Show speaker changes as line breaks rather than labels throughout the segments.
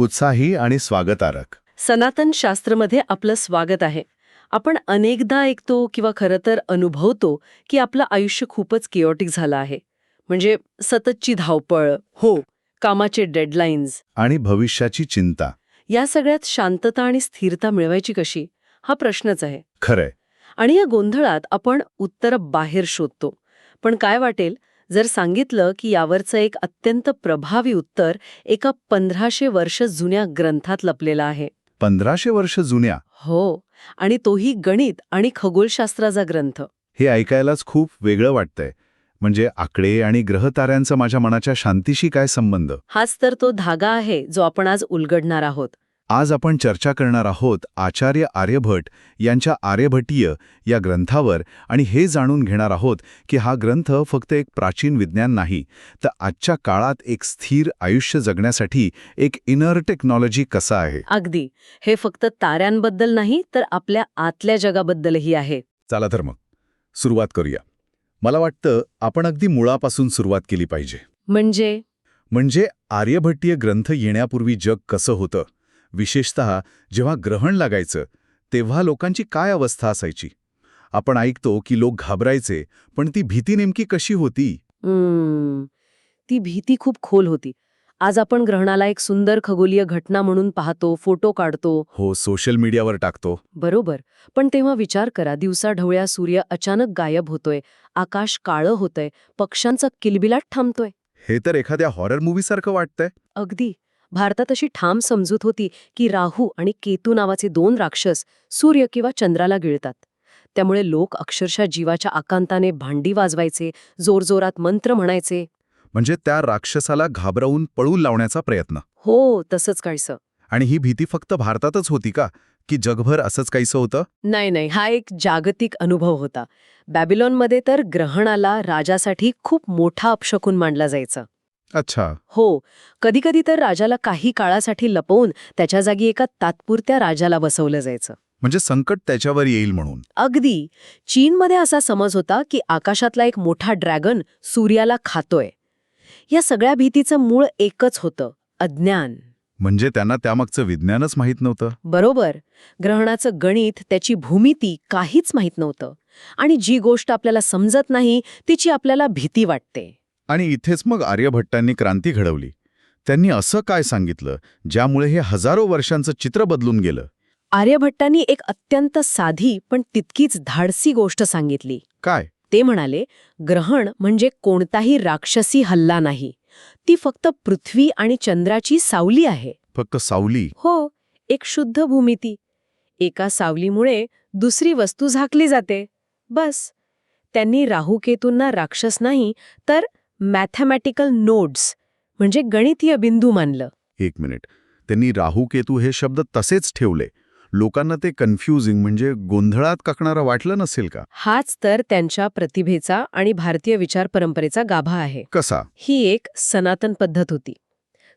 उत्साही आणि स्वागतार्हक.
सनातन शास्त्रमध्ये आपलं स्वागत आहे. आपण अनेकदा ऐकतो किंवा खरं तर अनुभवतो की आपलं आयुष्य खूपच केओटिक झालं आहे. म्हणजे सततची धावपळ, हो, कामाचे डेडलाईन्स,
आणि भविष्याची चिंता.
या सगळ्यात शांतता आणि स्थिरता मिळवायची कशी, हा प्रश्नच आहे.
खरंय.
आणि या गोंधळात आपण उत्तर बाहेर शोधतो. पण काय वाटेल जर सांगितलं की यावरचं एक अत्यंत प्रभावी उत्तर एका 1500 वर्ष जुन्या ग्रंथात लपलेलं आहे.
1500 वर्ष जुन्या.
हो, आणि तोही गणित आणि खगोलशास्त्राचा ग्रंथ.
हे ऐकायलाच खूप वेगळं वाटतंय. म्हणजे आकडे आणि ग्रहताऱ्यांचा माझ्या मनाच्या शांतीशी काय संबंध?
हाच तर तो धागा आहे जो आपण आज उलगडणार आहोत.
आज आपण चर्चा करणार आहोत आचार्य आर्यभट यांच्या आर्यभटीय या ग्रंथावर, आणि हे जाणून घेणार आहोत की हा ग्रंथ फक्त एक प्राचीन विज्ञान नाही, तर आजच्या काळात एक स्थिर आयुष्य जगण्यासाठी एक इनर टेक्नॉलॉजी कसा आहे.
अगदी. हे फक्त ताऱ्यांबद्दल नाही तर आपल्या आतल्या जगाबद्दलही आहे.
चला तर मग सुरुवात करूया. मला वाटतं आपण अगदी मुळापासून सुरुवात केली पाहिजे.
म्हणजे
आर्यभट्टीय ग्रंथ येण्यापूर्वी जग कसं होतं, विशेषतः जेव्हा ग्रहण लागायचं तेव्हा लोकांची काय अवस्था असायची. आपण ऐकतो की लोक घाबरायचे, पण ती भीती नेमकी कशी होती?
ती भीती खूप खोल होती. आज आपण ग्रहणाला एक सुंदर खगोलीय घटना म्हणून पाहतो, फोटो काढतो.
हो, सोशल मीडियावर टाकतो.
बरोबर. पण तेव्हा विचार करा, दिवसाढवळ्या सूर्य अचानक गायब होतोय, आकाश काळं होतंय, पक्ष्यांचा किलबिलाट थांबतोय.
हे तर एखाद्या हॉरर मूव्हीसारखं वाटतंय.
अगदी. भारतात अशी ठाम समजूत होती की राहू आणि केतू नावाचे 2 राक्षस सूर्य किंवा चंद्राला गिळतात. त्यामुळे लोक अक्षरशः जीवाच्या आकांताने भांडी वाजवायचे, जोरजोरात मंत्र म्हणायचे.
म्हणजे त्या राक्षसाला घाबरवून पळून लावण्याचा प्रयत्न.
हो, तसंच काहीसं.
आणि ही भीती फक्त भारतातच होती का, की जगभर असंच काहीसं होतं?
नाही, हा एक जागतिक अनुभव होता. बॅबिलॉनमध्ये तर ग्रहणाला राजासाठी खूप मोठा अपशकुन मानला जायचा.
अच्छा.
हो, कधीकधी तर राजाला काही काळासाठी लपवून त्याच्या जागी एका तात्पुरत्या राजाला बसवलं जायचं.
म्हणजे संकट त्याच्यावर येईल म्हणून.
अगदी. चीनमध्ये असा समज होता की आकाशातला एक मोठा ड्रॅगन सूर्याला खातोय. या सगळ्या भीतीचं मूळ एकच होतं, अज्ञान.
म्हणजे त्यांना त्यामागचं विज्ञानच माहीत नव्हतं.
बरोबर. ग्रहणाचं गणित, त्याची भूमिती काहीच माहीत नव्हतं. आणि जी गोष्ट आपल्याला समजत नाही तिची आपल्याला भीती वाटते.
आणि इथेच मग आर्यभट्टांनी क्रांती घडवली. त्यांनी असं काय सांगितलं ज्यामुळे हे हजारो वर्षांचं चित्र बदलून गेलं?
आर्यभट्टांनी एक अत्यंत साधी पण तितकीच धाडसी गोष्ट सांगितली.
काय?
ते म्हणाले, ग्रहण म्हणजे कोणताही राक्षसी हल्ला नाही. ती फक्त पृथ्वी आणि चंद्राची सावली आहे.
फक्त सावली?
हो, एक शुद्ध भूमिती. एका सावलीमुळे दुसरी वस्तू झाकली जाते. बस. त्यांनी राहूकेतूंना राक्षस नाही तर मॅथमॅटिकल नोड्स म्हणजे गणितीय बिंदू मानलं.
एक मिनिट. त्यांनी राहू केतू हे शब्द तसेच ठेवले. लोकांना ते कन्फ्युजिंग म्हणजे गोंधळात टाकणारं वाटलं नसेल का?
हाच तर त्यांच्या प्रतिभेचा आणि भारतीय विचार परंपरेचा गाभा आहे.
कसा?
ही एक सनातन पद्धत होती.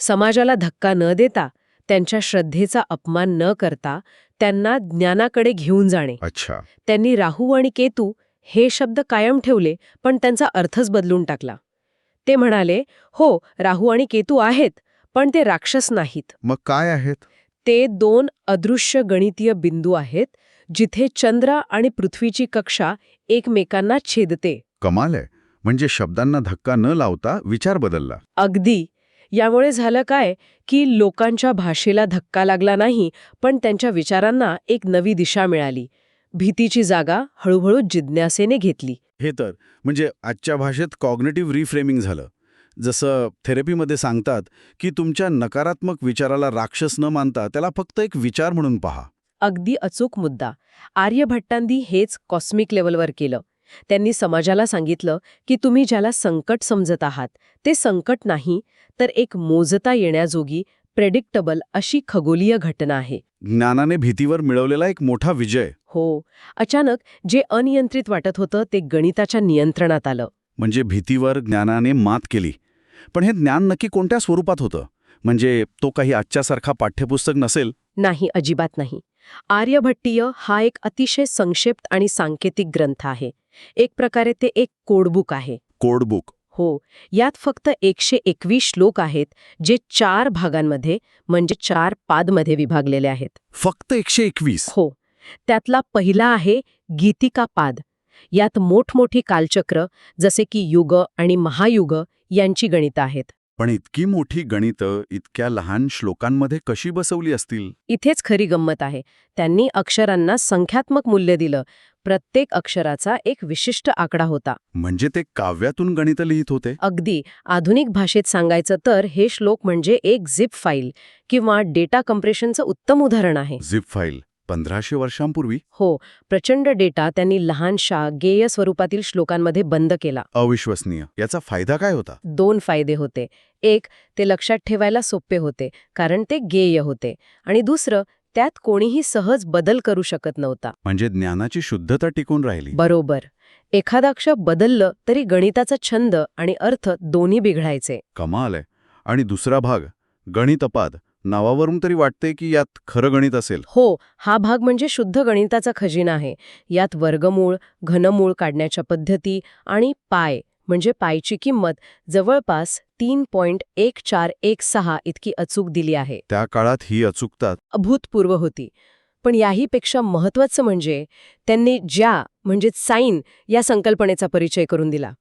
समाजाला धक्का न देता, त्यांच्या श्रद्धेचा अपमान न करता, त्यांना ज्ञानाकडे घेऊन जाणे.
अच्छा.
त्यांनी राहू आणि केतू हे शब्द कायम ठेवले, पण त्यांचा अर्थच बदलून टाकला. ते म्हणाले, हो, राहू आणि केतू आहेत, पण ते राक्षस नाहीत.
मग काय आहेत?
ते 2 अदृश्य गणितीय बिंदू आहेत, जिथे चंद्र आणि पृथ्वीची कक्षा एकमेकांना छेदते.
कमाल आहे. म्हणजे शब्दांना धक्का न लावता विचार बदलला.
अगदी. यामुळे झालं काय की लोकांच्या भाषेला धक्का लागला नाही, पण त्यांच्या विचारांना एक नवी दिशा मिळाली. भीतीची जागा हळूहळू जिज्ञासेने घेतली.
हे तर म्हणजे आजच्या भाषेत कॉग्निटिव्ह रिफ्रेमिंग झालं. जसं थेरपीमध्ये सांगतात की तुमच्या नकारात्मक विचाराला राक्षस न मानता त्याला फक्त एक विचार म्हणून पहा.
अगदी अचूक मुद्दा. आर्यभट्टांनी हेच कॉस्मिक लेवलवर केलं. त्यांनी समाजाला सांगितलं की तुम्ही ज्याला संकट समजत आहात ते संकट नाही, तर एक मोजता येण्याजोगी प्रेडिक्टेबल अशी खगोलीय घटना आहे.
ज्ञानाने भीतीवर मिळवलेला एक मोठा विजय.
हो. अचानक जे अनियंत्रित वाटत होतं ते गणिताच्या नियंत्रणात आलं.
म्हणजे भीतीवर ज्ञानाने मात केली. पण हे ज्ञान नक्की कोणत्या स्वरूपात होतं? म्हणजे तो काही आजच्यासारखा पाठ्यपुस्तक नसेल?
नाही, अजिबात नाही. आर्यभट्टीय हा एक अतिशय संक्षिप्त आणि सांकेतिक ग्रंथ आहे. एक प्रकारे ते एक कोडबुक आहे.
कोडबुक.
हो, यात फक्त 121 श्लोक आहेत, जे 4 भागांमध्ये म्हणजे 4 पादमध्ये विभागलेले आहेत.
फक्त 121?
हो, त्यातला पहिला आहे गीतिका पाद. यात मोठमोठी कालचक्र जसे की युग आणि महायुग यांची गणितं आहेत.
पण इतकी मोठी गणितं इतक्या लहान श्लोकांमध्ये कशी बसवली असतील?
इथेच खरी गंमत आहे. त्यांनी अक्षरांना संख्यात्मक मूल्य दिलं. प्रत्येक अक्षराचा एक विशिष्ट आकडा होता.
म्हणजे ते काव्यातून गणितं लिहित होते?
अगदी आधुनिक भाषेत सांगायचं तर हे श्लोक म्हणजे एक झिप फाईल किंवा डेटा कम्प्रेशनचं उत्तम उदाहरण आहे.
झिप फाईल 1500 वर्षांपूर्वी?
हो, प्रचंड डेटा त्यांनी लहानशा गेय स्वरूपातील श्लोकांमध्ये बंद केला.
अविश्वसनीय. याचा फायदा काय होता?
2 फायदे होते. एक, ते लक्षात ठेवायला सोपे होते, कारण ते गेय होते. आणि दुसरं, त्यात कोणीही सहज बदल करू शकत नव्हता.
म्हणजे ज्ञानाची शुद्धता टिकून राहिली.
बरोबर. एखादा अक्षर बदललं तरी गणिताचा छंद आणि अर्थ दोन्ही बिघडायचे.
कमाल आहे. आणि दुसरा भाग, गणितपाद, नावावरून तरी वाटते की यात खरं गणित असेल.
हो, हा भाग म्हणजे शुद्ध गणिताचा खजिना आहे. यात वर्गमूळ, घनमूळ काढण्याच्या पद्धती आणि पाय म्हणजे पायची किंमत जवळपास 3.1416 इतकी अचूक दिली आहे.
त्या काळात ही अचूकता
अभूतपूर्व होती. पण याहीपेक्षा महत्त्वाचं म्हणजे त्यांनी ज्या म्हणजे साइन या संकल्पनेचा परिचय करून दिला.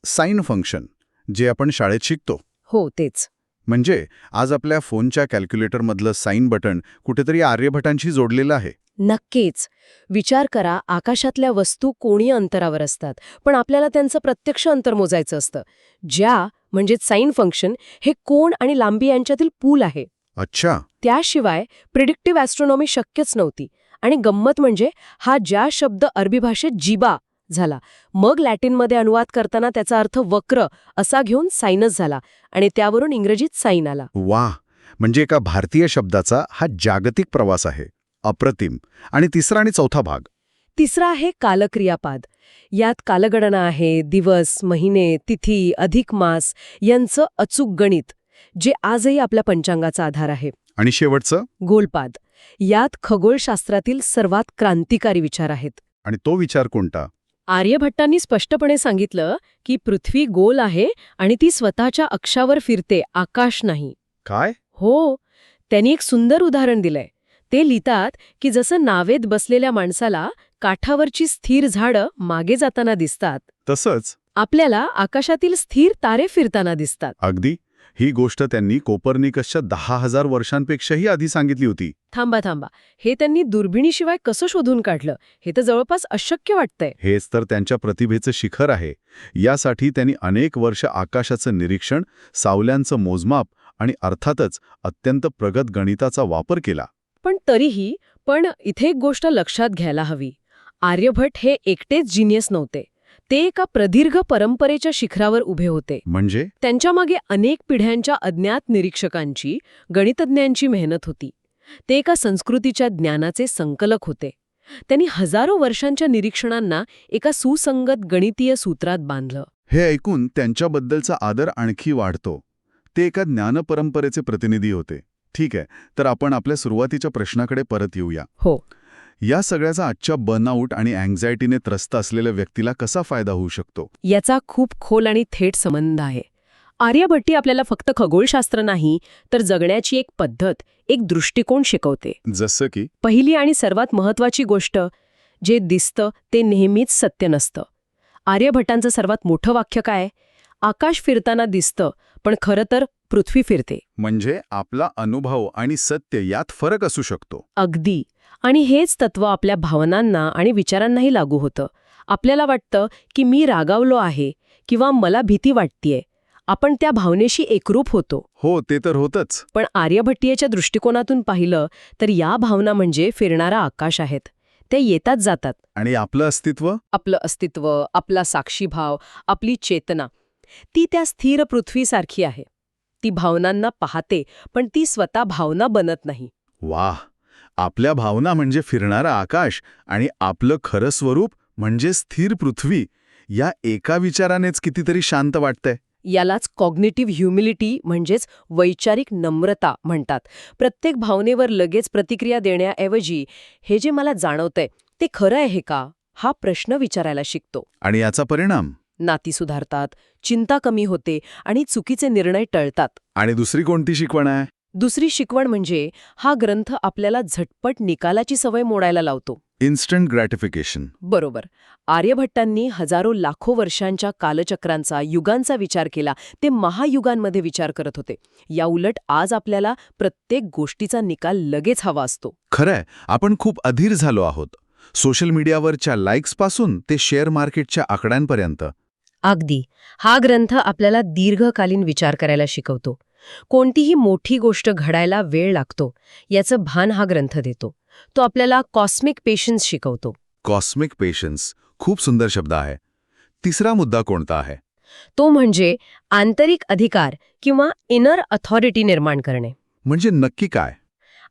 साइन फंक्शन, जे आपण शाळेत शिकतो.
हो, तेच.
म्हणजे आज आपल्या फोनच्या कॅल्क्युलेटरमधलं साइन बटन कुठेतरी आर्यभटांशी जोडलेलं आहे.
नक्कीच. विचार करा, आकाशातल्या वस्तू कोणीय अंतरावर असतात, पण आपल्याला त्यांचं प्रत्यक्ष अंतर मोजायचं असतं. ज्या म्हणजे साइन फंक्शन हे कोन आणि लांबी यांच्यातील पूल आहे.
अच्छा.
त्याशिवाय प्रिडिक्टिव्ह ॲस्ट्रॉनॉमी शक्यच नव्हती. आणि गंमत म्हणजे हा ज्या शब्द अरबी भाषेत जिबा झाला, मग लॅटिनमध्ये अनुवाद करताना त्याचा अर्थ वक्र असा घेऊन साइनस झाला आणि त्यावरून इंग्रजीत साइन आला.
वाह! म्हणजे एका भारतीय शब्दाचा हा जागतिक प्रवास आहे. अप्रतिम. आणि तिसरा आणि चौथा भाग?
तिसरा आहे कालक्रियापाद. यात कालगणना आहे, दिवस, महिने, तिथी, अधिक मास यांचं अचूक गणित, जे आजही आपल्या पंचांगाचा आधार आहे.
आणि शेवटचं?
गोलपाद. यात खगोलशास्त्रातील सर्वात क्रांतिकारी विचार आहेत.
आणि तो विचार कोणता?
आर्यभट्टांनी स्पष्टपणे सांगितलं की पृथ्वी गोल आहे आणि ती स्वतःच्या अक्षावर फिरते, आकाश नाही.
काय?
हो, त्यांनी एक सुंदर उदाहरण दिलंय. ते लिहितात की जसं नावेत बसलेल्या माणसाला काठावरची स्थिर झाडं मागे जाताना दिसतात,
तसंच
आपल्याला आकाशातील स्थिर तारे फिरताना दिसतात.
अगदी. ही गोष्ट त्यांनी कोपर्निकसच्या 10,000 वर्षांपेक्षाही आधी सांगितली होती.
थांबा. हे त्यांनी दुर्बिणीशिवाय कसं शोधून काढलं? हे तर जवळपास अशक्य वाटतंय.
हेच तर त्यांच्या प्रतिभेचं शिखर आहे. यासाठी त्यांनी अनेक वर्ष आकाशाचं निरीक्षण, सावल्यांचं मोजमाप आणि अर्थातच अत्यंत प्रगत गणिताचा वापर केला.
पण तरीही इथे एक गोष्ट लक्षात घ्यायला हवी. आर्यभट्ट हे एकटेच जिनियस नव्हते. ते एका प्रदीर्घ परंपरेच्या शिखरावर उभे होते.
म्हणजे?
त्यांच्यामागे अनेक पिढ्यांच्या अज्ञात निरीक्षकांची, गणितज्ञांची मेहनत होती. ते एका संस्कृतीच्या ज्ञानाचे संकलक होते. त्यांनी हजारो वर्षांच्या निरीक्षणांना एका सुसंगत गणितीय सूत्रात बांधलं.
हे ऐकून त्यांच्याबद्दलचा आदर आणखी वाढतो. ते एका ज्ञानपरंपरेचे प्रतिनिधी होते. ठीक आहे, तर आपण आपल्या सुरुवातीच्या प्रश्नाकडे परत येऊया.
हो.
या सगळ्याचा आजच्या बर्नआउट आणि अँक्झायटीने त्रस्त असलेल्या व्यक्तीला कसा फायदा होऊ शकतो?
याचा खूप खोल आणि थेट संबंध आहे. आर्यभट्टी आपल्याला फक्त खगोलशास्त्र नाही, तर जगण्याची एक पद्धत, एक दृष्टिकोन शिकवते.
जसं की?
पहिली आणि सर्वात महत्त्वाची गोष्ट, जे दिसतं ते नेहमीच सत्य नसतं. आर्यभट्टांचं सर्वात मोठं वाक्य काय? आकाश फिरताना दिसतं, पण खरं तर पृथ्वी फिरते.
म्हणजे आपला अनुभव आणि सत्य यात फरक असू शकतो.
अगदी. आणि हेच तत्व आपल्या भावनांना आणि विचारांनाही लागू होतं. आपल्याला वाटतं की मी रागावलो आहे किंवा मला भीती वाटतेय. आपण त्या भावनेशी एकरूप होतो.
हो, ते तर होतच.
पण आर्यभट्टीयेच्या दृष्टिकोनातून पाहिलं तर या भावना म्हणजे फिरणारा आकाश आहेत. ते येतात जातात.
आणि आपलं अस्तित्व?
आपलं अस्तित्व, आपला साक्षीभाव, आपली चेतना, ती त्या स्थिर पृथ्वीसारखी आहे. ती भावनांना पाहते, पण ती स्वतः भावना बनत नाही.
वाह! आपल्या भावना म्हणजे फिरणारा आकाश आणि आपलं खरं स्वरूप म्हणजे स्थिर पृथ्वी. या एका विचारानेच कितीतरी शांत वाटतंय.
यालाच कॉग्निटिव्ह ह्युमिलिटी म्हणजेच वैचारिक नम्रता म्हणतात. प्रत्येक भावनेवर लगेच प्रतिक्रिया देण्याऐवजी हे जे मला जाणवतंय ते खरं आहे का, हा प्रश्न विचारायला शिकतो.
आणि याचा परिणाम?
नाती सुधारतात, चिंता कमी होते आणि चुकीचे निर्णय टळतात.
आणि दुसरी कोणती शिकवण आहे?
दुसरी शिकवण म्हणजे हा ग्रंथ आपल्याला झटपट निकालाची सवय मोडायला लावतो.
Instant gratification.
बरोबर. आर्यभट्टांनी हजारो लाखो वर्षांच्या कालचक्रांचा, युगांचा विचार केला. ते महायुगांमध्ये विचार करत होते. याउलट आज आपल्याला प्रत्येक गोष्टीचा निकाल लगेच हवा असतो.
खरंय, आपण खूप अधीर झालो आहोत. सोशल मीडियावरच्या लाईक्सपासून ते शेअर मार्केटच्या आकड्यांपर्यंत.
अगदी. हा ग्रंथ आपल्याला दीर्घकालीन विचार करायला शिकवतो. कोणतीही मोठी गोष्ट घडायला वेळ लागतो याचं भान हा ग्रंथ देतो. तो आपल्याला कॉस्मिक पेशन्स शिकवतो.
कॉस्मिक पेशन्स खूप सुंदर शब्द आहे. तिसरा मुद्दा कोणता आहे?
तो म्हणजे आंतरिक अधिकार किंवा इनर अथॉरिटी निर्माण करणे.
म्हणजे नक्की काय?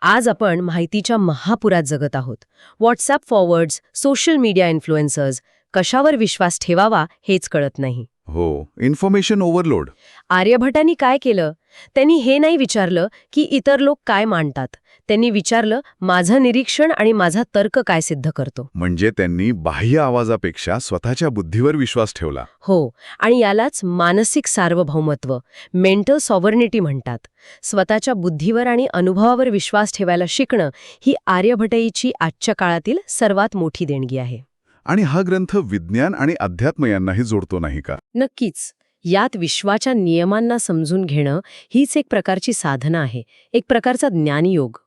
आज आपण माहितीच्या महापुरात जगत आहोत. WhatsApp forwards, social media influencers, कशावर विश्वास ठेवावा हेच कळत नाही.
हो, इन्फॉर्मेशन ओव्हरलोड.
आर्यभटांनी काय केलं? त्यांनी हे नाही विचारलं की इतर लोक काय मांडतात. त्यांनी विचारलं, माझं निरीक्षण आणि माझा तर्क काय सिद्ध करतो.
म्हणजे त्यांनी बाह्य आवाजापेक्षा स्वतःच्या बुद्धीवर विश्वास ठेवला.
हो, आणि यालाच मानसिक सार्वभौमत्व, मेंटल सॉव्हर्निटी म्हणतात. स्वतःच्या बुद्धीवर आणि अनुभवावर विश्वास ठेवायला शिकणं ही आर्यभटईची आजच्या काळातील सर्वात मोठी देणगी आहे.
आणि हा ग्रंथ विज्ञान आणि अध्यात्म यांनाही जोडतो नाही का?
नक्कीच. यात विश्वाच्या नियमांना समजून घेणं हीच एक प्रकारची साधना आहे, एक प्रकारचा ज्ञानयोग.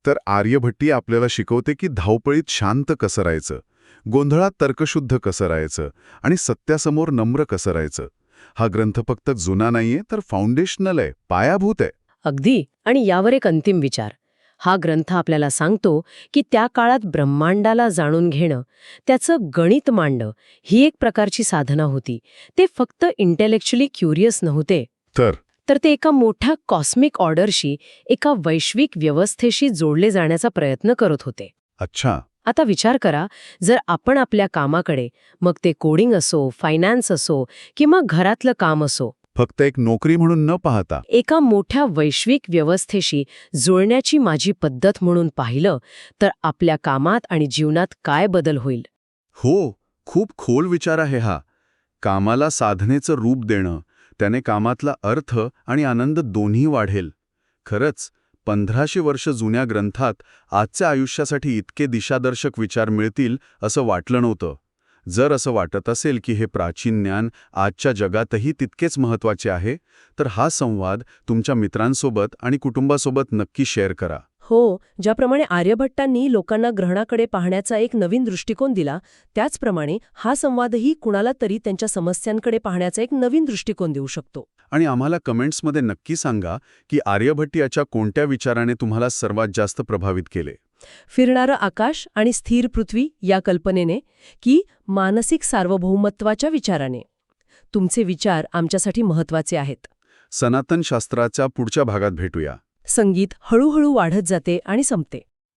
तर आर्यभट्टी आपल्याला शिकवते की धावपळीत शांत कसं राहायचं, गोंधळात तर्कशुद्ध कसं राहायचं आणि सत्यासमोर नम्र कसं राहायचं. हा ग्रंथ फक्त जुना नाहीये, तर फाउंडेशनल आहे, पायाभूत आहे.
अगदी. आणि यावर एक अंतिम विचार. हा ग्रंथ आपल्याला सांगतो की त्या काळात ब्रह्मांडाला जाणून घेणं, त्याचं गणित मांडणं ही एक प्रकारची साधना होती. ते फक्त इंटेलेक्च्युअली क्युरियस नव्हते, तर ते एका मोठ्या कॉस्मिक ऑर्डरशी, एका वैश्विक व्यवस्थेशी जोडले जाण्याचा प्रयत्न करत होते.
अच्छा.
आता विचार करा, जर आपण आपल्या कामाकडे, मग ते कोडिंग असो, फायनान्स असो किंवा घरातलं काम असो,
फक्त एक नोकरी म्हणून न पाहता
एका मोठ्या वैश्विक व्यवस्थेशी जुळण्याची माझी पद्धत म्हणून पाहिलं, तर आपल्या कामात आणि जीवनात काय बदल होईल?
हो, खूप खोल विचार आहे हा. कामाला साधनेचं रूप देणं, त्याने कामातला अर्थ आणि आनंद दोन्ही वाढेल. खरंच 1500 वर्ष जुन्या ग्रंथात आजच्या आयुष्यासाठी इतके दिशादर्शक विचार मिळतील असं वाटलं नव्हतं. जर असं वाटत असेल की हे प्राचीन ज्ञान आजच्या जगातही तितकेच महत्त्वाचे आहे, तर हा संवाद तुमच्या मित्रांसोबत आणि कुटुंबासोबत नक्की शेअर करा.
हो, ज्याप्रमाणे आर्यभट्टांनी लोकांना ग्रहणाकडे पाहण्याचा एक नवीन दृष्टिकोन दिला, त्याचप्रमाणे हा संवादही कुणाला तरी त्यांच्या समस्यांकडे पाहण्याचा एक नवीन दृष्टिकोन देऊ शकतो.
आणि आम्हाला कमेंट्समध्ये नक्की सांगा की आर्यभट्ट याच्या कोणत्या विचाराने तुम्हाला सर्वात जास्त प्रभावित केले.
फिरणारं आकाश आणि स्थिर पृथ्वी या कल्पनेने की मानसिक सार्वभौमत्वाच्या विचाराने. तुमचे विचार आमच्यासाठी महत्त्वाचे आहेत.
सनातन शास्त्राच्या पुढच्या भागात भेटूया.
संगीत हळूहळू वाढत जाते आणि संपते.